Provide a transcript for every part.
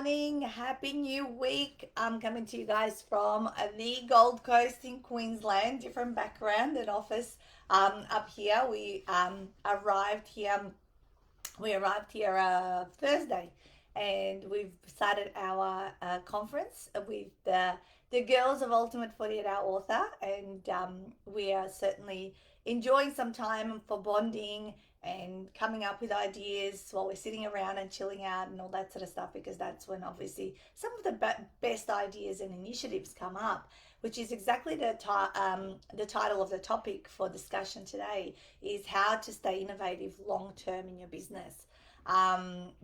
morning. Happy new week. I'm coming to you guys from the Gold Coast in Queensland, different background and office up here. We arrived here Thursday, and we've started our conference with the girls of Ultimate 48 Hour Author, and we are certainly enjoying some time for bonding and coming up with ideas while we're sitting around and chilling out and all that sort of stuff, because that's when obviously some of the best ideas and initiatives come up, which is exactly the title of the topic for discussion today, is how to stay innovative long term in your business.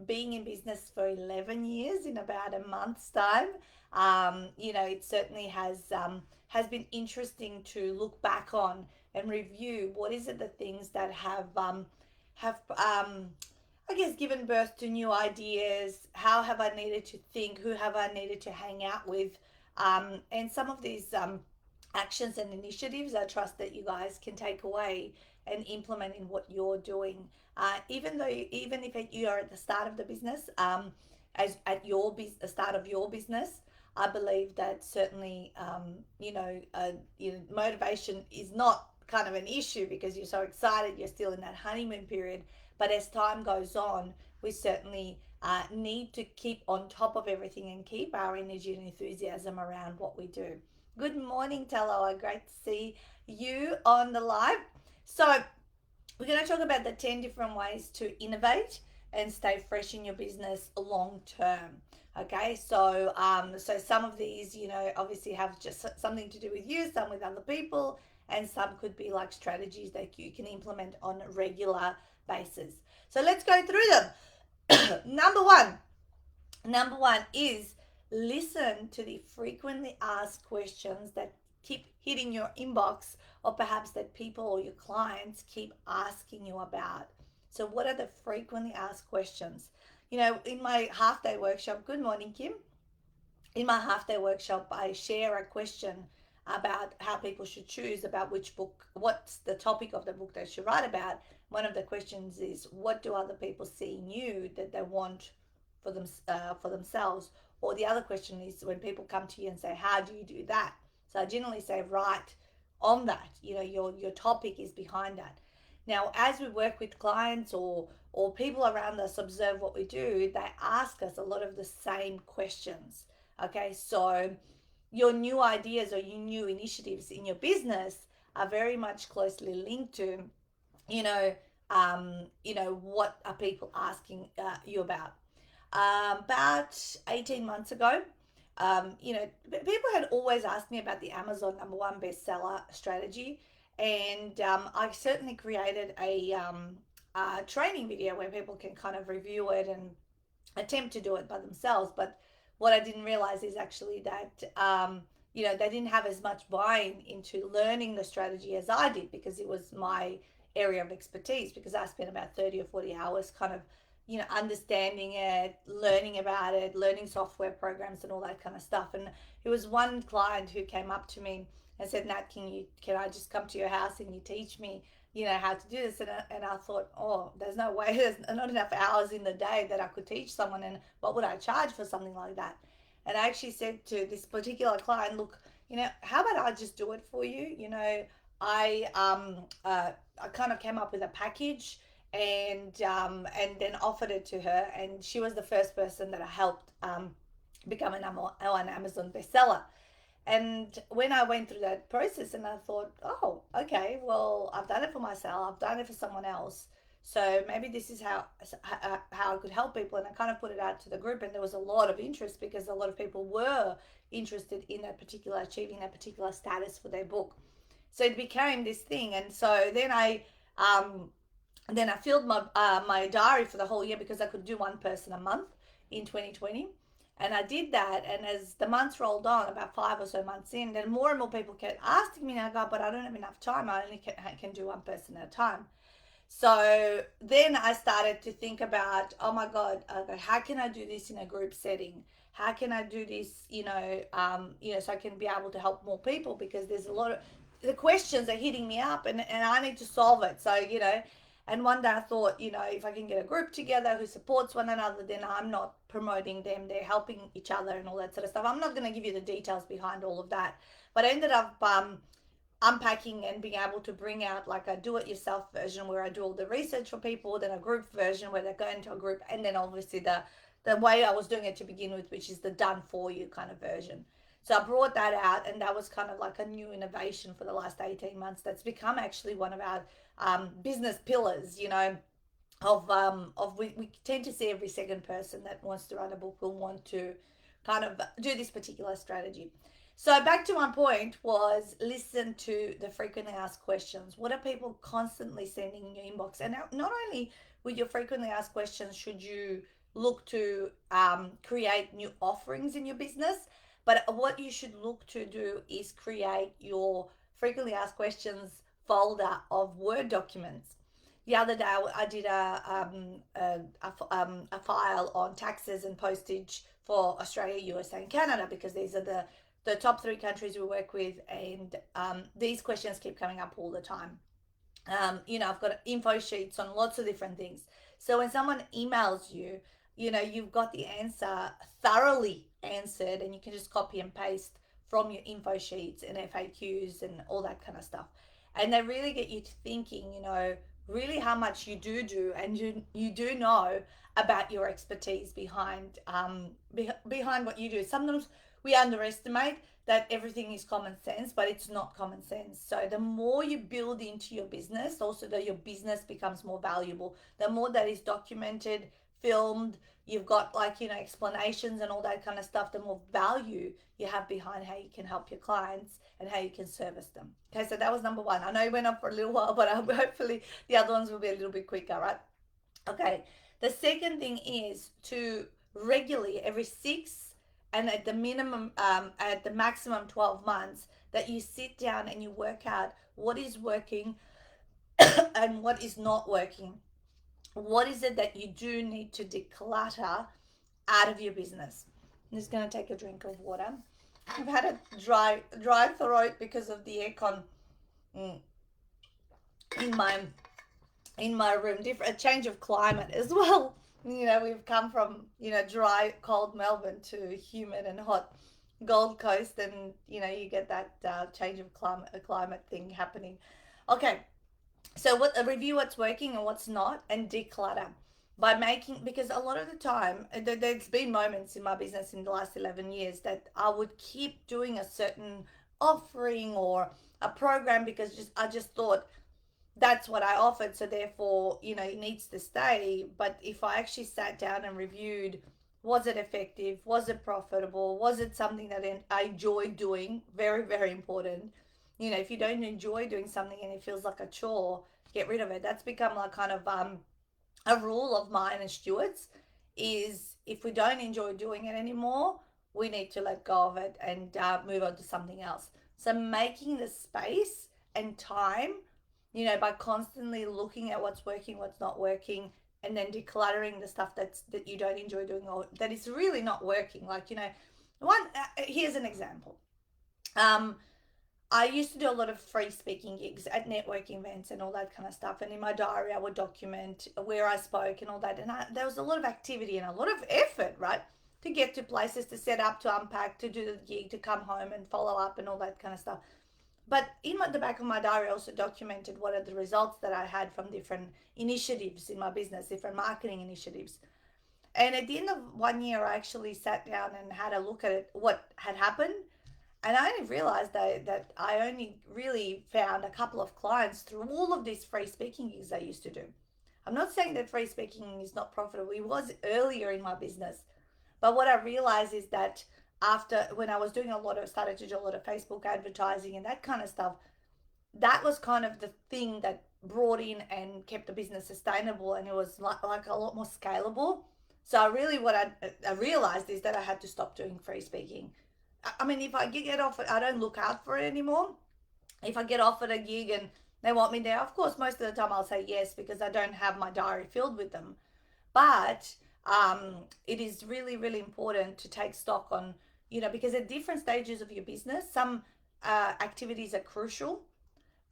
Being in business for 11 years in about a month's time, it certainly has been interesting to look back on and review what is it the things that have I guess given birth to new ideas. How have I needed to think? Who have I needed to hang out with? And some of these actions and initiatives, I trust that you guys can take away and implement in what you're doing. Even if you are at the start of the business, as at the start of your business, I believe that certainly, motivation is not kind of an issue because you're so excited, you're still in that honeymoon period. But as time goes on, we certainly need to keep on top of everything and keep our energy and enthusiasm around what we do. Good morning, Taloa. Great to see you on the live. So, we're going to talk about the 10 different ways to innovate and stay fresh in your business long term. Okay, so some of these, obviously have just something to do with you, some with other people, and some could be like strategies that you can implement on a regular basis. So let's go through them. Number one is listen to the frequently asked questions that keep hitting your inbox, or perhaps that people or your clients keep asking you about. So what are the frequently asked questions? In my half day workshop, good morning, Kim. In my half day workshop, I share a question about how people should choose about which book, what's the topic of the book they should write about. One of the questions is, what do other people see in you that they want for themselves? Or the other question is, when people come to you and say, how do you do that? So I generally say, write on that. Your topic is behind that. Now, as we work with clients or people around us observe what we do, they ask us a lot of the same questions. Okay, so your new ideas or your new initiatives in your business are very much closely linked to, what are people asking you about? About 18 months ago, people had always asked me about the Amazon #1 bestseller strategy, and I certainly created a training video where people can kind of review it and attempt to do it by themselves. But what I didn't realize is actually that they didn't have as much buy-in into learning the strategy as I did, because it was my area of expertise, because I spent about 30 or 40 hours kind of understanding it, learning about it, learning software programs and all that kind of stuff. And it was one client who came up to me and said, Nat, can I just come to your house and you teach me, how to do this? And I thought, oh, there's no way, there's not enough hours in the day that I could teach someone, and what would I charge for something like that? And I actually said to this particular client, look, how about I just do it for you? I kind of came up with a package, and then offered it to her, and she was the first person that I helped become an Amazon bestseller. And when I went through that process, and I thought, oh, okay, well, I've done it for myself, I've done it for someone else, so maybe this is how I could help people. And I kind of put it out to the group, and there was a lot of interest, because a lot of people were interested in achieving that particular status for their book. So it became this thing. And so then I filled my diary for the whole year, because I could do one person a month in 2020. And I did that, and as the months rolled on, about 5 or so months in, then more and more people kept asking me, and I go, but I don't have enough time. I only can do one person at a time. So then I started to think about, oh my God, how can I do this in a group setting? How can I do this, so I can be able to help more people, because there's a lot of the questions are hitting me up, and I need to solve it. So, And one day I thought, if I can get a group together who supports one another, then I'm not promoting them, they're helping each other and all that sort of stuff. I'm not going to give you the details behind all of that, but I ended up unpacking and being able to bring out like a do-it-yourself version where I do all the research for people, then a group version where they go into a group, and then obviously the way I was doing it to begin with, which is the done for you kind of version. So I brought that out, and that was kind of like a new innovation for the last 18 months. That's become actually one of our business pillars. We tend to see every second person that wants to write a book will want to kind of do this particular strategy. So back to my point was listen to the frequently asked questions. What are people constantly sending in your inbox? And not only with your frequently asked questions should you look to create new offerings in your business, but what you should look to do is create your frequently asked questions folder of Word documents. The other day I did a file on taxes and postage for Australia, USA, and Canada, because these are the top three countries we work with, and these questions keep coming up all the time. I've got info sheets on lots of different things. So when someone emails you, you've got the answer thoroughly answered, and you can just copy and paste from your info sheets and FAQs and all that kind of stuff. And they really get you to thinking, really how much you do, and you do know about your expertise behind behind what you do. Sometimes we underestimate that everything is common sense, but it's not common sense. So the more you build into your business, also that your business becomes more valuable. The more that is documented, filmed, you've got explanations and all that kind of stuff, the more value you have behind how you can help your clients and how you can service them. Okay, so that was number one. I know it went on for a little while, but hopefully the other ones will be a little bit quicker, right? Okay, the second thing is to regularly, every 6 and at the minimum, at the maximum 12 months, that you sit down and you work out what is working and what is not working. What is it that you do need to declutter out of your business? I'm just going to take a drink of water. I've had a dry throat because of the aircon mm, in my room. Different, a change of climate as well. We've come from dry, cold Melbourne to humid and hot Gold Coast, and you get that change of climate thing happening. Okay, so what a review what's working and what's not, and declutter by making, because a lot of the time there's been moments in my business in the last 11 years that I would keep doing a certain offering or a program because I just thought that's what I offered, so therefore it needs to stay. But if I actually sat down and reviewed, was it effective, was it profitable, was it something that I enjoyed doing, very very important. If you don't enjoy doing something and it feels like a chore, get rid of it. That's become like kind of a rule of mine and Stuart's, is if we don't enjoy doing it anymore, we need to let go of it and move on to something else. So making the space and time, by constantly looking at what's working, what's not working, and then decluttering the stuff that you don't enjoy doing or that is really not working. Here's an example. I used to do a lot of free speaking gigs at networking events and all that kind of stuff. And in my diary, I would document where I spoke and all that. And there was a lot of activity and a lot of effort, right? To get to places, to set up, to unpack, to do the gig, to come home and follow up and all that kind of stuff. But in the back of my diary, I also documented what are the results that I had from different initiatives in my business, different marketing initiatives. And at the end of one year, I actually sat down and had a look at it, what had happened, and I only realized that I only really found a couple of clients through all of these free speaking gigs I used to do. I'm not saying that free speaking is not profitable. It was earlier in my business. But what I realized is that after, when I was doing started to do a lot of Facebook advertising and that kind of stuff, that was kind of the thing that brought in and kept the business sustainable, and it was like a lot more scalable. So what I realized is that I had to stop doing free speaking. I mean, if I get offered, I don't look out for it anymore. If I get offered a gig and they want me there, of course, most of the time I'll say yes because I don't have my diary filled with them. But it is really, really important to take stock on, because at different stages of your business, some activities are crucial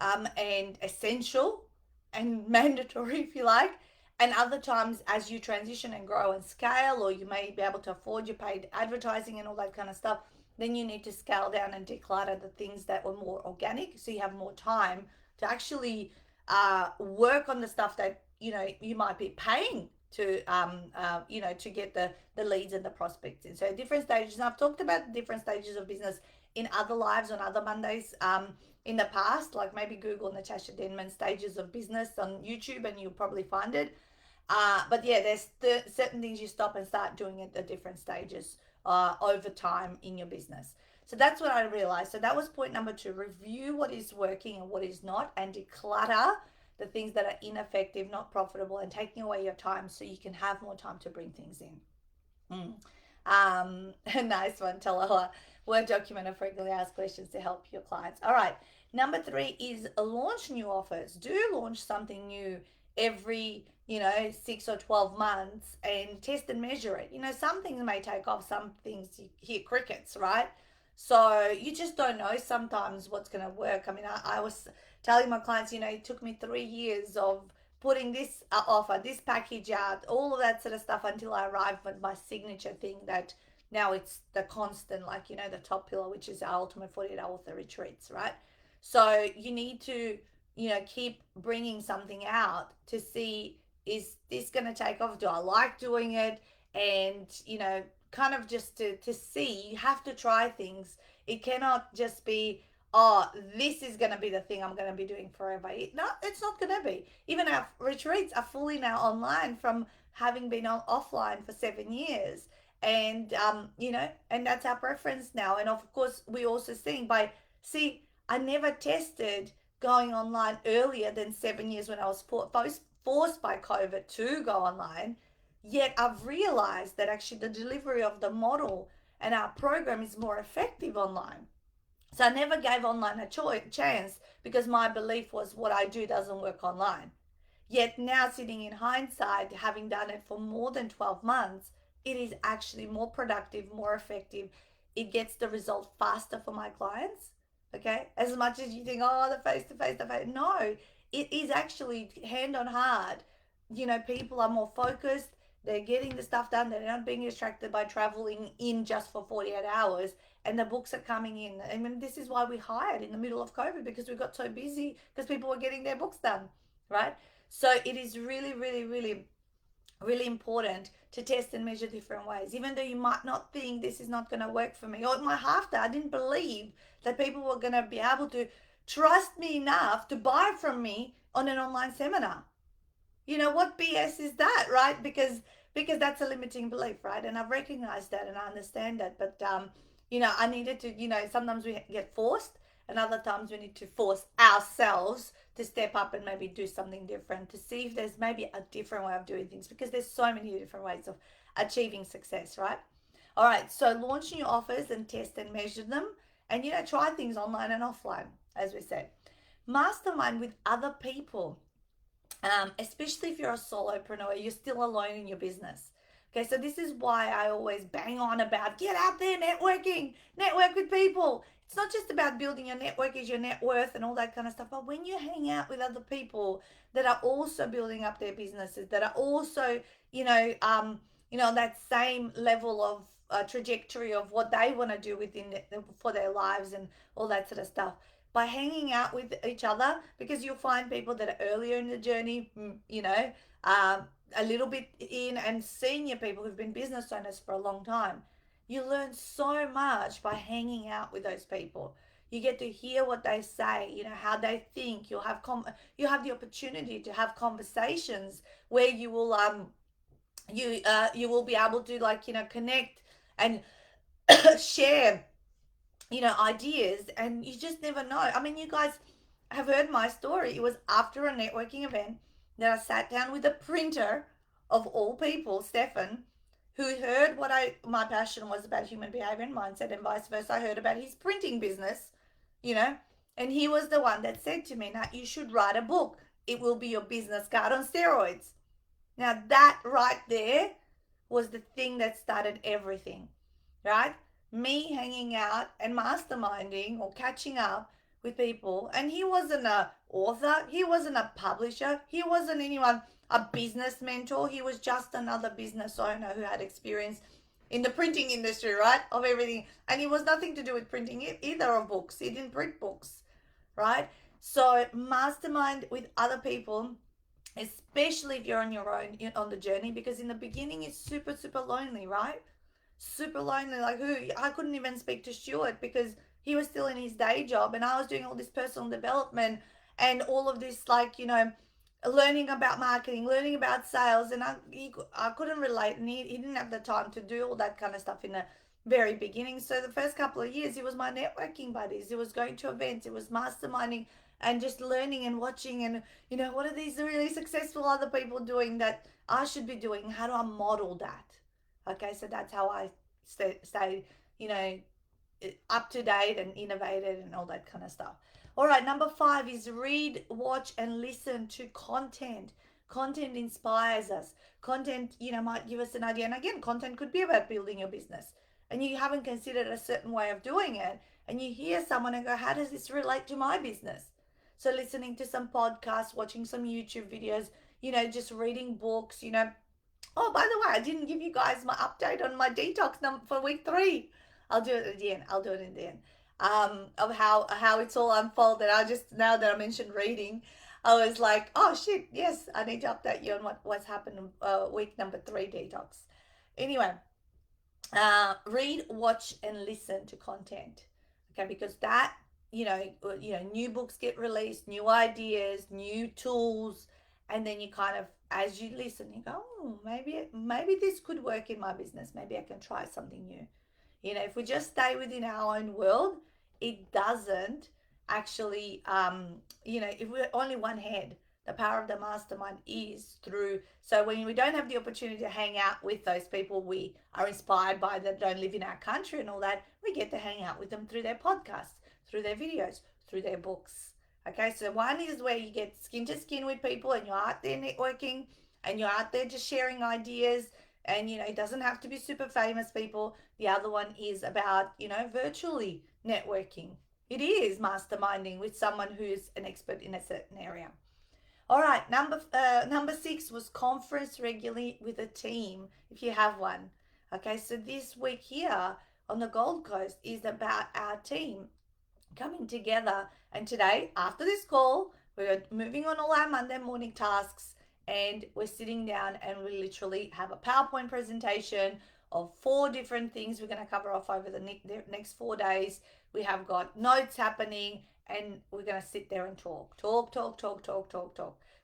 and essential, and mandatory, if you like. And other times, as you transition and grow and scale, or you may be able to afford your paid advertising and all that kind of stuff, then you need to scale down and declutter the things that were more organic, so you have more time to actually work on the stuff that you might be paying to to get the leads and the prospects in. So different stages. And I've talked about different stages of business in other lives on other Mondays. In the past, like maybe Google Natasha Denman stages of business on YouTube, and you'll probably find it. But yeah, there's certain things you stop and start doing at the different stages over time in your business. So that's what I realized. So that was point number 2: review what is working and what is not, and declutter the things that are ineffective, not profitable, and taking away your time so you can have more time to bring things in. Mm. A nice one, Taloa. Word document of frequently asked questions to help your clients. All right. Number 3 is launch new offers. Do launch something new every 6 or 12 months and test and measure it. Some things may take off, some things you hear crickets, right? So you just don't know sometimes what's going to work. I mean, I was telling my clients, it took me 3 years of putting this offer, this package out, all of that sort of stuff until I arrived at my signature thing that now it's the constant, like, the top pillar, which is our ultimate 48-hour author retreats, right? So you need to, keep bringing something out to see, is this going to take off? Do I like doing it? And, kind of just to see, you have to try things. It cannot just be, oh, this is going to be the thing I'm going to be doing forever. No, it's not going to be. Even our retreats are fully now online from having been offline for 7 years. And, and that's our preference now. And of course, we also I never tested going online earlier than 7 years when I was forced by COVID to go online. Yet I've realized that actually the delivery of the model and our program is more effective online. So I never gave online a chance because my belief was what I do doesn't work online. Yet now, sitting in hindsight, having done it for more than 12 months, it is actually more productive, more effective. It gets the result faster for my clients. Okay. As much as you think, oh, the face to face, the face. No, it is actually hand on heart. People are more focused. They're getting the stuff done. They're not being distracted by traveling in just for 48 hours. And the books are coming in. I mean, this is why we hired in the middle of COVID, because we got so busy because people were getting their books done, right? So it is really, really, really, really important to test and measure different ways. Even though you might not think this is not going to work for me, or it might have to. I didn't believe that people were going to be able to trust me enough to buy from me on an online seminar. What BS is that, right? Because that's a limiting belief, right? And I've recognized that and I understand that. But I needed to, sometimes we get forced, and other times we need to force ourselves to step up and maybe do something different, to see if there's maybe a different way of doing things, because there's so many different ways of achieving success, right? All right, so launch new offers and test and measure them, and try things online and offline, as we said. Mastermind with other people. Especially if you're a solopreneur, you're still alone in your business. Okay, so this is why I always bang on about get out there, network with people. It's not just about building your network as your net worth and all that kind of stuff, but when you hang out with other people that are also building up their businesses, that are also, that same level of trajectory of what they want to do for their lives and all that sort of stuff, by hanging out with each other, because you'll find people that are earlier in the journey, a little bit in, and senior people who've been business owners for a long time. You learn so much by hanging out with those people. You get to hear what they say, how they think. You have the opportunity to have conversations where you will you will be able to, like, connect and share ideas, and you just never know. I mean, you guys have heard my story. It was after a networking event that I sat down with a printer of all people, Stefan, who heard what my passion was about human behavior and mindset, and vice versa. I heard about his printing business, you know, and he was the one that said to me, "Now you should write a book. It will be your business card on steroids." Now that right there was the thing that started everything, right? Me hanging out and masterminding or catching up with people, and he wasn't a author, he wasn't a publisher, he wasn't anyone, a business mentor. He was just another business owner who had experience in the printing industry, right? Of everything. And he was nothing to do with printing either of books. He didn't print books, right? So mastermind with other people, especially if you're on your own on the journey, because in the beginning it's super super lonely, right? Super lonely. Like, who, I couldn't even speak to Stuart because he was still in his day job and I was doing all this personal development and all of this, like, learning about marketing, learning about sales, and I couldn't relate, and he didn't have the time to do all that kind of stuff in the very beginning. So the first couple of years, it was my networking buddies, it was going to events, it was masterminding and just learning and watching, and what are these really successful other people doing that I should be doing? How do I model that? Okay, so that's how I stay, you know, up to date and innovated and all that kind of stuff. All right, number 5 is read, watch, and listen to content. Content inspires us. Content, might give us an idea. And again, content could be about building your business, and you haven't considered a certain way of doing it, and you hear someone and go, "How does this relate to my business?" So listening to some podcasts, watching some YouTube videos, just reading books, Oh, by the way, I didn't give you guys my update on my detox number for week 3. I'll do it at the end. I'll do it in the end. Of how it's all unfolded. I just, now that I mentioned reading, I was like, oh shit, yes, I need to update you on what's happened week number 3 detox. Anyway, read, watch, and listen to content. Okay, because that, new books get released, new ideas, new tools, and then you kind of, as you listen, you go, oh, maybe this could work in my business. Maybe I can try something new. If we just stay within our own world, it doesn't actually, if we're only one head, the power of the mastermind is through. So when we don't have the opportunity to hang out with those people we are inspired by that don't live in our country and all that, we get to hang out with them through their podcasts, through their videos, through their books. Okay, so one is where you get skin to skin with people and you're out there networking and you're out there just sharing ideas, and it doesn't have to be super famous people. The other one is about, virtually networking. It is masterminding with someone who's an expert in a certain area. All right, number 6 was conference regularly with a team if you have one. Okay, so this week here on the Gold Coast is about our team coming together. And today, after this call, we're moving on all our Monday morning tasks, and we're sitting down and we literally have a PowerPoint presentation of 4 different things we're going to cover off over the next 4 days. We have got notes happening, and we're going to sit there and talk.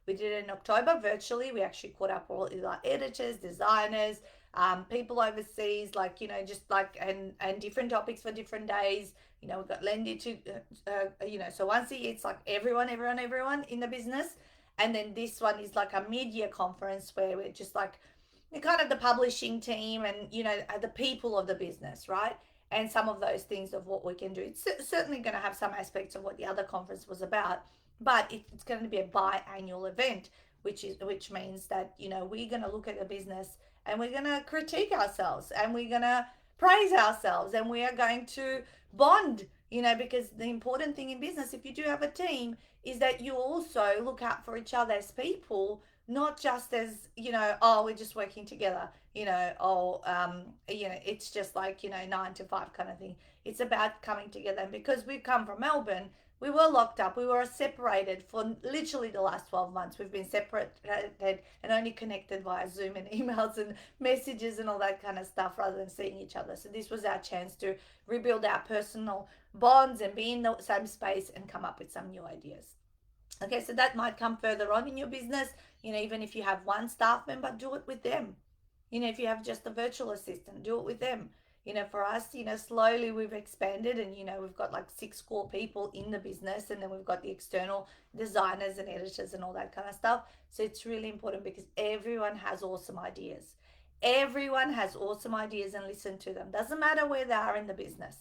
We did it in October virtually. We actually caught up all our editors, designers, people overseas, like, just like, and different topics for different days. We've got Lendy to, so once a year, it's like everyone in the business. And then this one is like a mid-year conference where we're just like, kind of the publishing team and, the people of the business, right? And some of those things of what we can do. It's certainly going to have some aspects of what the other conference was about, but it's going to be a biannual event, which means that, we're going to look at the business and we're going to critique ourselves and we're going to praise ourselves and we are going to bond, because the important thing in business, if you do have a team, is that you also look out for each other as people, not just as, oh, we're just working together, it's just like, 9 to 5 kind of thing. It's about coming together. And because we've come from Melbourne, we were locked up. We were separated for literally the last 12 months. We've been separated and only connected via Zoom and emails and messages and all that kind of stuff rather than seeing each other. So this was our chance to rebuild our personal bonds and be in the same space and come up with some new ideas. Okay, so that might come further on in your business. Even if you have one staff member, do it with them. If you have just a virtual assistant, do it with them. For us, slowly we've expanded and, we've got like 6 core people in the business, and then we've got the external designers and editors and all that kind of stuff. So it's really important because everyone has awesome ideas. Everyone has awesome ideas, and listen to them. Doesn't matter where they are in the business.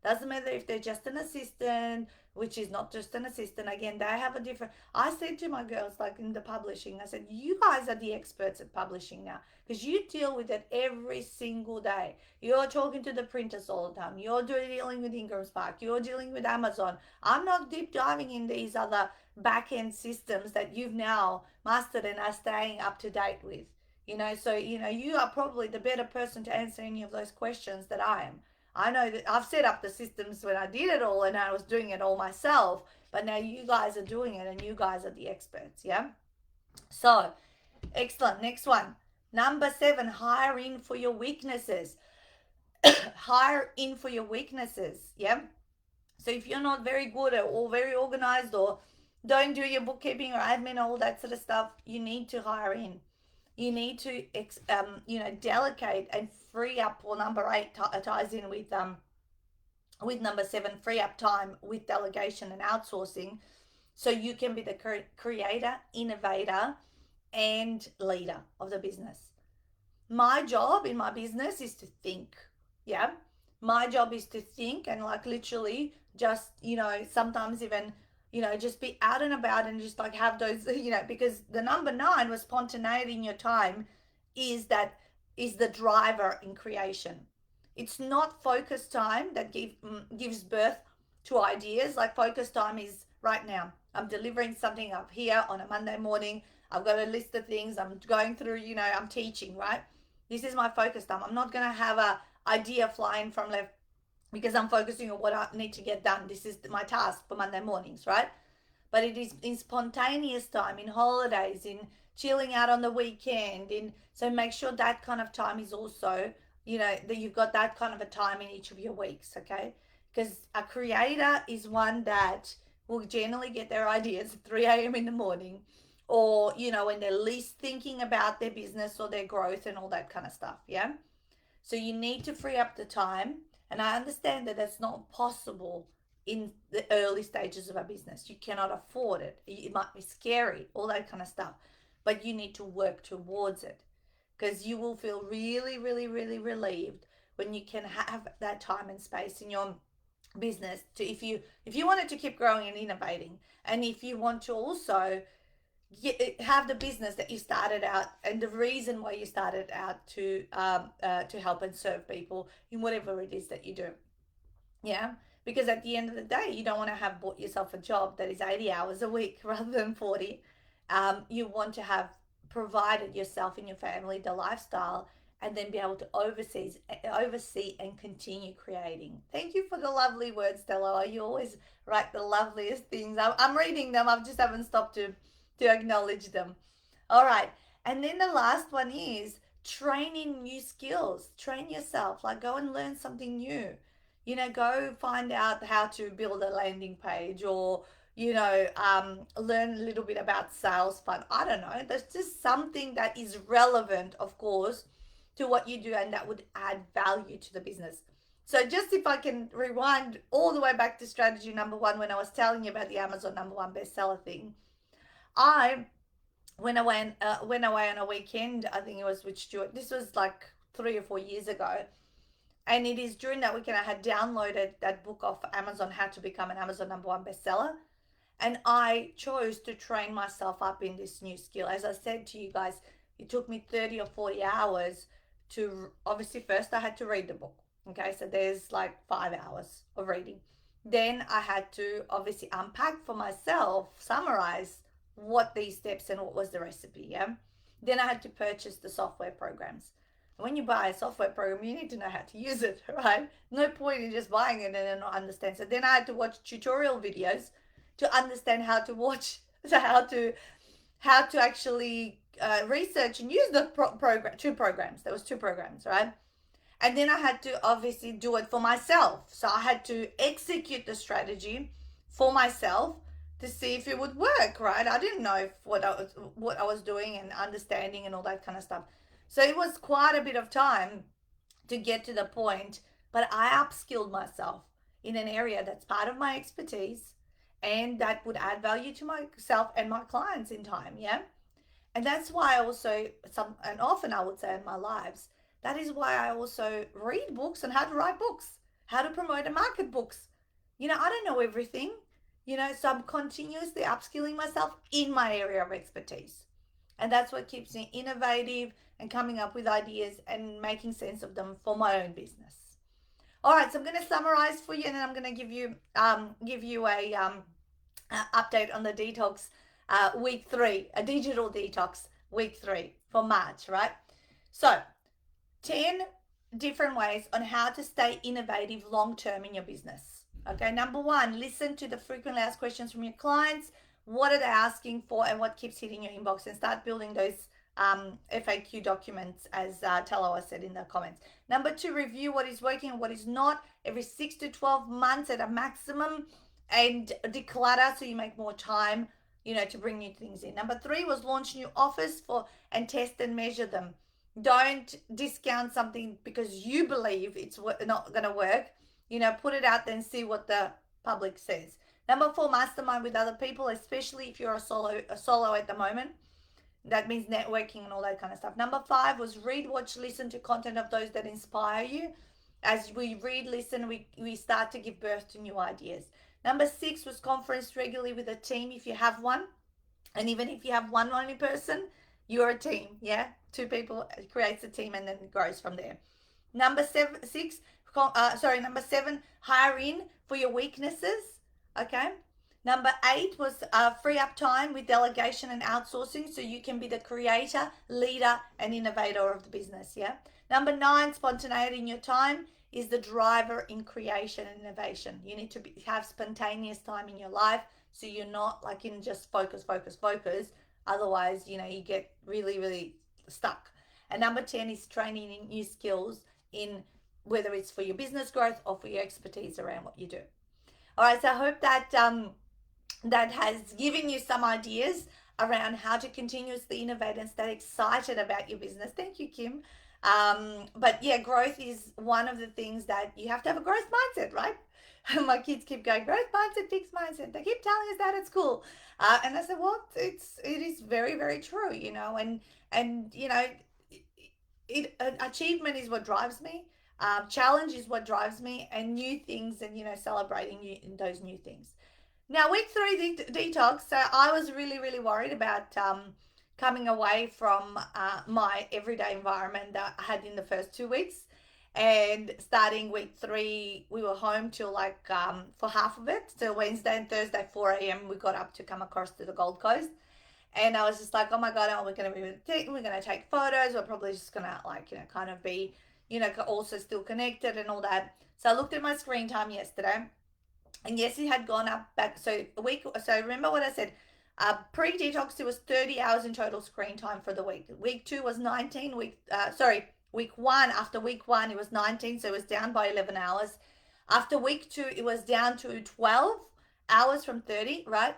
Doesn't matter if they're just an assistant, which is not just an assistant. Again, they have a different. I said to my girls, like in the publishing, I said, you guys are the experts at publishing now because you deal with it every single day. You're talking to the printers all the time. You're dealing with Ingram Spark. You're dealing with Amazon. I'm not deep diving in these other back end systems that you've now mastered and are staying up to date with. So you are probably the better person to answer any of those questions that I am. I know that I've set up the systems when I did it all and I was doing it all myself, but now you guys are doing it and you guys are the experts. Yeah. So excellent. Next one. Number 7, hire in for your weaknesses. Hire in for your weaknesses. Yeah. So if you're not very good or very organized or don't do your bookkeeping or admin, all that sort of stuff, you need to hire in. You need to delegate and free up. Well, number 8 ties in with number 7, free up time with delegation and outsourcing, so you can be the creator, innovator, and leader of the business. My job in my business is to think. Yeah. My job is to think and like literally just, sometimes even, just be out and about and just like have those, because the number 9 was spontaneity in your time is the driver in creation. It's not focus time that gives birth to ideas. Like focus time is right now. I'm delivering something up here on a Monday morning. I've got a list of things I'm going through, I'm teaching, right? This is my focus time. I'm not going to have a idea flying from left because I'm focusing on what I need to get done. This is my task for Monday mornings, right? But it is in spontaneous time, in holidays, in chilling out on the weekend. So make sure that kind of time is also, that you've got that kind of a time in each of your weeks, okay? Because a creator is one that will generally get their ideas at 3 a.m. in the morning, or when they're least thinking about their business or their growth and all that kind of stuff. Yeah. So you need to free up the time, and I understand that that's not possible in the early stages of a business. You cannot afford it. It might be scary, all that kind of stuff, but you need to work towards it, because you will feel really, really, really relieved when you can have that time and space in your business to, if you want it to keep growing and innovating, and if you want to also have the business that you started out and the reason why you started out to help and serve people in whatever it is that you do. Yeah. Because at the end of the day, you don't want to have bought yourself a job that is 80 hours a week rather than 40. You want to have provided yourself and your family the lifestyle, and then be able to oversee and continue creating. Thank you for the lovely words, Stella. You always write the loveliest things. I'm reading them. I just haven't stopped to acknowledge them. All right. And then the last one is training new skills. Train yourself. Like go and learn something new. Go find out how to build a landing page, or learn a little bit about sales fun. I don't know. There's just something that is relevant, of course, to what you do and that would add value to the business. So just if I can rewind all the way back to strategy number 1, when I was telling you about the Amazon number 1 bestseller thing, I went away on a weekend. I think it was with Stuart. This was like 3 or 4 years ago. And it is during that weekend I had downloaded that book off Amazon, How to Become an Amazon number 1 bestseller. And I chose to train myself up in this new skill. As I said to you guys, it took me 30 or 40 hours to, obviously, first I had to read the book. Okay, so there's like 5 hours of reading. Then I had to obviously unpack for myself, summarize what these steps and what was the recipe. Yeah. Then I had to purchase the software programs. When you buy a software program, you need to know how to use it, right? No point in just buying it and then not understand. So then I had to watch tutorial videos to understand how to watch, so how to actually research and use the program. 2 programs. There was 2 programs, right? And then I had to obviously do it for myself. So I had to execute the strategy for myself to see if it would work, right? I didn't know if what I was doing and understanding and all that kind of stuff. So it was quite a bit of time to get to the point, but I upskilled myself in an area that's part of my expertise and that would add value to myself and my clients in time. Yeah. And that's why I also, and often I would say in my lives, that is why I also read books on how to write books. how to promote and market books. I don't know everything, so I'm continuously upskilling myself in my area of expertise. And that's what keeps me innovative and coming up with ideas and making sense of them for my own business. All right, so I'm going to summarize for you, and then I'm going to give you a update on the detox week 3, a digital detox week 3 for March, right? So 10 different ways on how to stay innovative long term in your business. Okay, number 1, listen to the frequently asked questions from your clients. What are they asking for, and what keeps hitting your inbox, and start building those FAQ documents, as Tello said in the comments. Number 2, review what is working and what is not every 6 to 12 months at a maximum, and declutter so you make more time, to bring new things in. Number 3 was launch new offers and test and measure them. Don't discount something because you believe it's not going to work. Put it out there and see what the public says. Number 4, mastermind with other people, especially if you're a solo at the moment. That means networking and all that kind of stuff. Number 5 was read, watch, listen to content of those that inspire you. As we read, listen, we start to give birth to new ideas. Number 6 was conference regularly with a team if you have one. And even if you have one only person, you're a team. Yeah, 2 people creates a team, and then it grows from there. Number 7, hire in for your weaknesses. Okay. Number 8 was free up time with delegation and outsourcing so you can be the creator, leader, and innovator of the business. Yeah. Number 9, spontaneity in your time is the driver in creation and innovation. You need to have spontaneous time in your life so you're not like in just focus. Otherwise, you get really, really stuck. And number 10 is training in new skills, in whether it's for your business growth or for your expertise around what you do. All right, so I hope that that has given you some ideas around how to continuously innovate and stay excited about your business. Thank you, Kim. But yeah, growth is one of the things that you have to have a growth mindset, right? My kids keep going, growth mindset, fixed mindset. They keep telling us that at school. And I said, well, it is very, very true, and achievement is what drives me. Challenge is what drives me, and new things, and celebrating those new things. Now, week 3 detox. So I was really, really worried about coming away from my everyday environment that I had in the first 2 weeks. And starting week 3, we were home till for half of it. So Wednesday and Thursday, 4 a.m., we got up to come across to the Gold Coast. And I was just like, oh my God, we're going to take photos. We're probably just going to kind of be, also still connected and all that. So I looked at my screen time yesterday. And yes, it had gone up back. So remember what I said. Pre-detox, it was 30 hours in total screen time for the week. Week 2 was 19. Week 1, after week 1, it was 19. So it was down by 11 hours. After week 2, it was down to 12 hours from 30, right?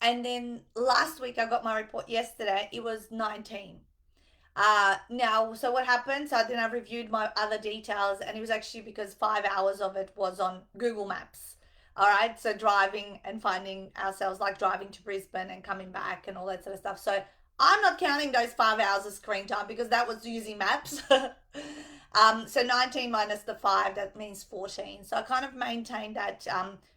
And then last week, I got my report yesterday, it was 19. Now, so what happened? So then I reviewed my other details, and it was actually because 5 hours of it was on Google Maps. All right, so driving and finding ourselves, like driving to Brisbane and coming back and all that sort of stuff. So I'm not counting those 5 hours of screen time because that was using maps. So 19 minus the 5, that means 14. So I kind of maintained that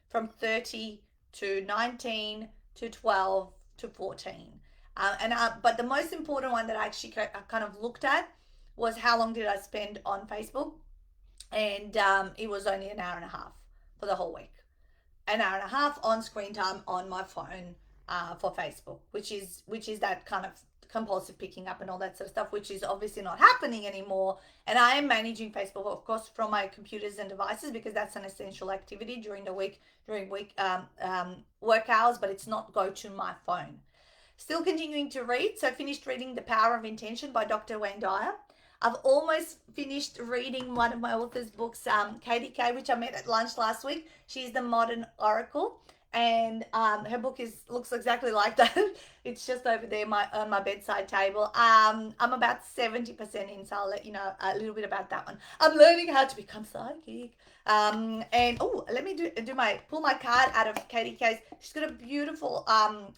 from 30 to 19 to 12 to 14. But the most important one that I actually kind of looked at was how long did I spend on Facebook, and it was only an hour and a half for the whole week. An hour and a half on screen time on my phone for Facebook, which is that kind of compulsive picking up and all that sort of stuff, which is obviously not happening anymore. And I am managing Facebook, of course, from my computers and devices because that's an essential activity during the week, work hours, but it's not go to my phone. Still continuing to read. So I finished reading The Power of Intention by Dr. Wayne Dyer. I've almost finished reading one of my author's books, Katie Kay, which I met at lunch last week. She's the Modern Oracle, and her book looks exactly like that. It's just over there on my bedside table. I'm about 70% in, so I'll let you know a little bit about that one. I'm learning how to become psychic. And let me pull my card out of Katie Kay's. She's got a beautiful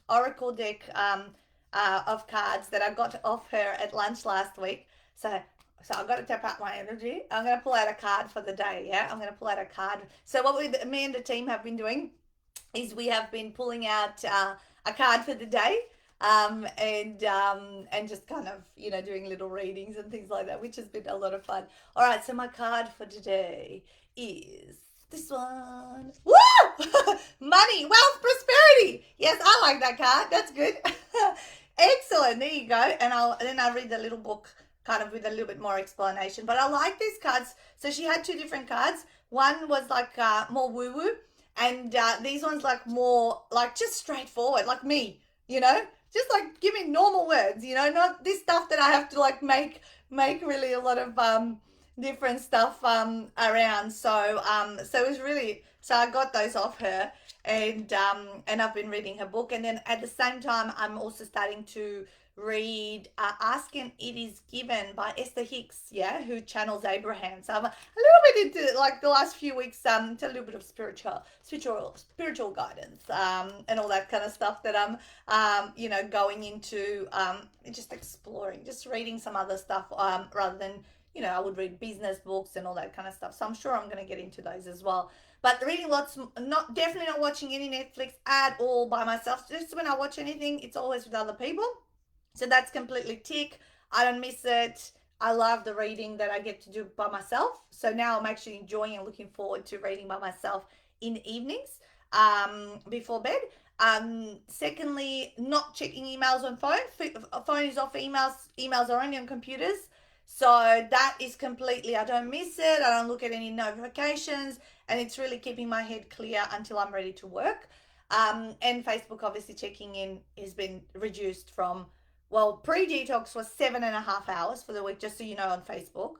oracle deck of cards that I got off her at lunch last week. So So I've got to tap out my energy. I'm going to pull out a card for the day. Yeah, I'm going to pull out a card. So what me and the team have been doing is we have been pulling out a card for the day, and just kind of doing little readings and things like that, which has been a lot of fun. All right, so my card for today is this one. Woo! Money, wealth, prosperity. Yes, I like that card. That's good. Excellent. There you go. And I'll read the little book kind of with a little bit more explanation. But I like these cards. So she had two different cards. One was like more woo woo, and these ones like more like just straightforward, like me, just like give me normal words, not this stuff that I have to like make really a lot of different stuff around. So it was really, so I got those off her, and I've been reading her book, and then at the same time I'm also starting to read Ask and It Is Given by Esther Hicks, yeah, who channels Abraham. So I'm a little bit into like the last few weeks into a little bit of spiritual guidance, and all that kind of stuff that I'm going into, just exploring, just reading some other stuff, rather than I would read business books and all that kind of stuff. So I'm sure I'm going to get into those as well. But reading lots, definitely not watching any Netflix at all by myself. Just when I watch anything, it's always with other people. So that's completely tick. I don't miss it. I love the reading that I get to do by myself. So now I'm actually enjoying and looking forward to reading by myself in the evenings, before bed. Secondly, not checking emails on phone. Phone is off for emails. Emails are only on computers. So that is completely, I don't miss it. I don't look at any notifications, and it's really keeping my head clear until I'm ready to work. And Facebook, obviously, checking in has been reduced from, well, pre-detox was 7.5 hours for the week, just so you know, on Facebook.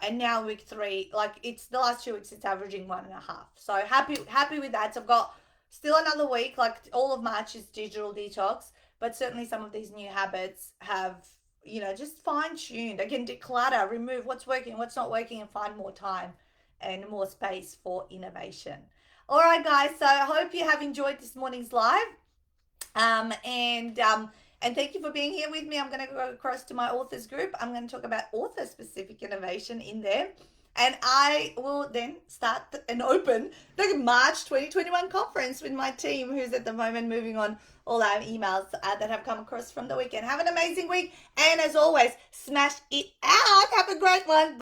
And now week 3, like it's the last 2 weeks, it's averaging 1.5. So happy with that. So I've got still another week, like all of March is digital detox, but certainly some of these new habits have, just fine-tuned. I can declutter, remove what's working, what's not working, and find more time and more space for innovation. All right, guys. So I hope you have enjoyed this morning's live. And thank you for being here with me. I'm going to go across to my authors group. I'm going to talk about author-specific innovation in there. And I will then start and open the March 2021 conference with my team, who's at the moment moving on all our emails that have come across from the weekend. Have an amazing week. And as always, smash it out. Have a great one.